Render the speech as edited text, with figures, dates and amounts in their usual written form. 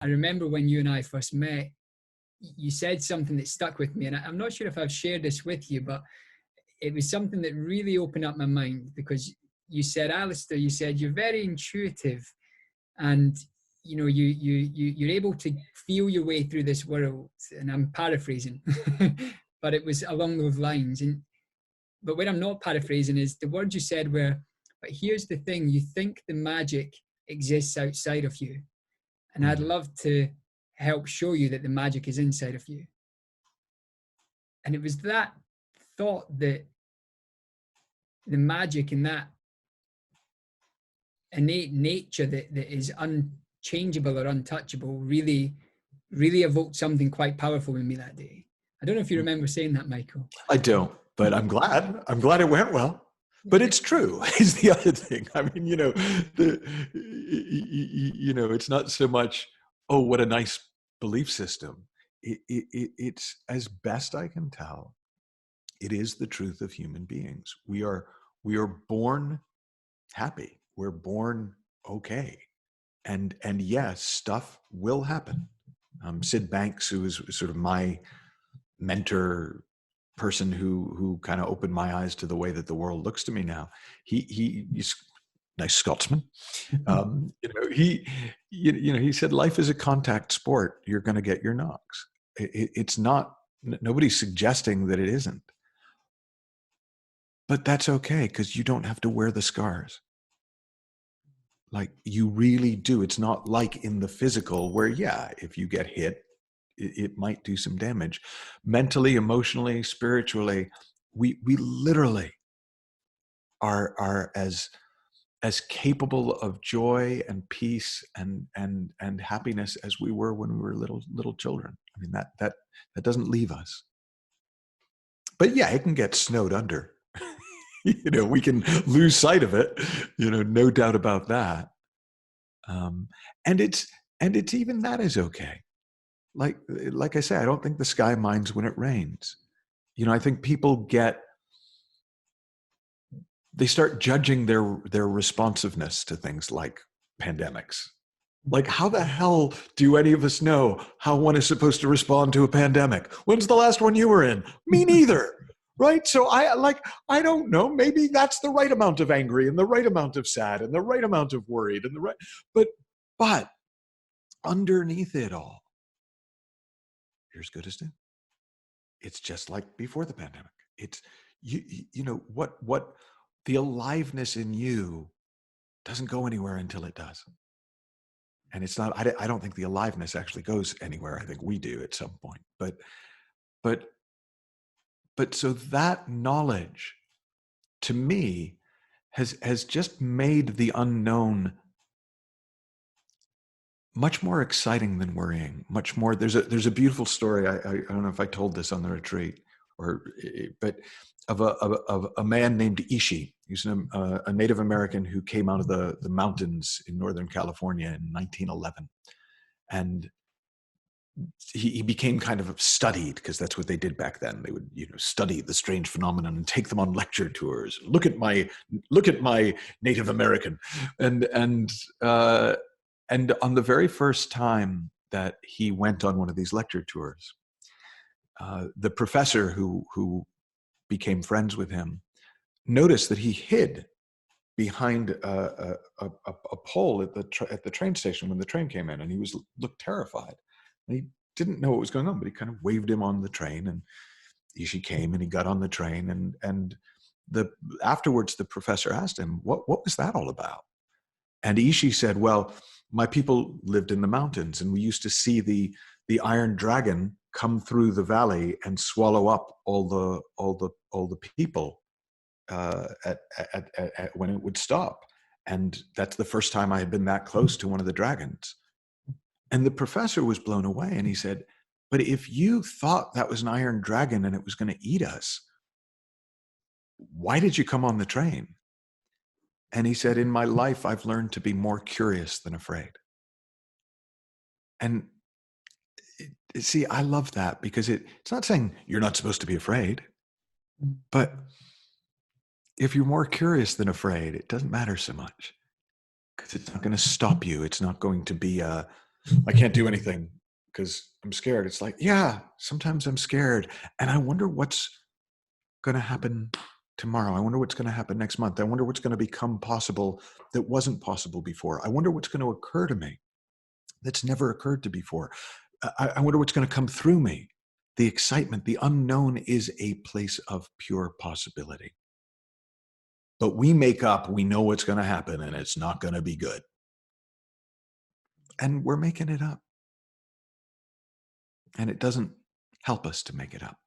I remember when you and I first met, you said something that stuck with me, and I'm not sure if I've shared this with you, but it was something that really opened up my mind, because you said, Alister, you said you're very intuitive, and you're able to feel your way through this world. And I'm paraphrasing, but it was along those lines. But what I'm not paraphrasing is the words you said were, but here's the thing, you think the magic exists outside of you. And I'd love to help show you that the magic is inside of you. And it was that thought that the magic and that innate nature that is unchangeable or untouchable really evoked something quite powerful in me that day. I don't know if you remember saying that, Michael. I don't, but I'm glad it went well. But it's true is the other thing. I mean, it's not so much, oh, what a nice belief system. It's, as best I can tell, it is the truth of human beings. We are born happy. We're born okay. And yes, stuff will happen. Sid Banks, who is sort of my mentor, person who kind of opened my eyes to the way that the world looks to me now. He's a nice Scotsman. He said life is a contact sport. You're going to get your knocks. It's not. Nobody's suggesting that it isn't. But that's okay, because you don't have to wear the scars. Like, you really do. It's not like in the physical where, yeah, if you get hit, it might do some damage. Mentally, emotionally, spiritually, we literally are as capable of joy and peace and happiness as we were when we were little children. I mean, that doesn't leave us. But yeah, it can get snowed under. We can lose sight of it. No doubt about that. And it's even that is okay. Like I say, I don't think the sky minds when it rains. I think people they start judging their responsiveness to things like pandemics. Like, how the hell do any of us know how one is supposed to respond to a pandemic? When's the last one you were in? Me neither. Right? So I don't know. Maybe that's the right amount of angry and the right amount of sad and the right amount of worried and but underneath it all, you're as good as new. It's just like before the pandemic. It's what the aliveness in you doesn't go anywhere until it does. And it's not, I don't think the aliveness actually goes anywhere. I think we do at some point. But so that knowledge, to me, has just made the unknown much more exciting than worrying. Much more. There's a beautiful story. I don't know if I told this on the retreat, but of a man named Ishi. He's a Native American who came out of the mountains in Northern California in 1911, and he became kind of studied, because that's what they did back then. They would study the strange phenomenon and take them on lecture tours. Look at my Native American, and on the very first time that he went on one of these lecture tours, the professor who became friends with him noticed that he hid behind a pole at the train station when the train came in, and he looked terrified. And he didn't know what was going on, but he kind of waved him on the train, and Ishi came and he got on the train, and afterwards the professor asked him, what was that all about? And Ishi said, well, my people lived in the mountains, and we used to see the iron dragon come through the valley and swallow up all the people when it would stop. And that's the first time I had been that close to one of the dragons. And the professor was blown away, and he said, but if you thought that was an iron dragon and it was going to eat us, why did you come on the train? And he said, in my life, I've learned to be more curious than afraid. And see, I love that, because it's not saying you're not supposed to be afraid, but if you're more curious than afraid, it doesn't matter so much, because it's not going to stop you. It's not going to be a I can't do anything because I'm scared. It's like, yeah, sometimes I'm scared. And I wonder what's going to happen tomorrow. I wonder what's going to happen next month. I wonder what's going to become possible that wasn't possible before. I wonder what's going to occur to me that's never occurred to before. I wonder what's going to come through me. The excitement, the unknown is a place of pure possibility. But we make up, we know what's going to happen and it's not going to be good. And we're making it up. And it doesn't help us to make it up.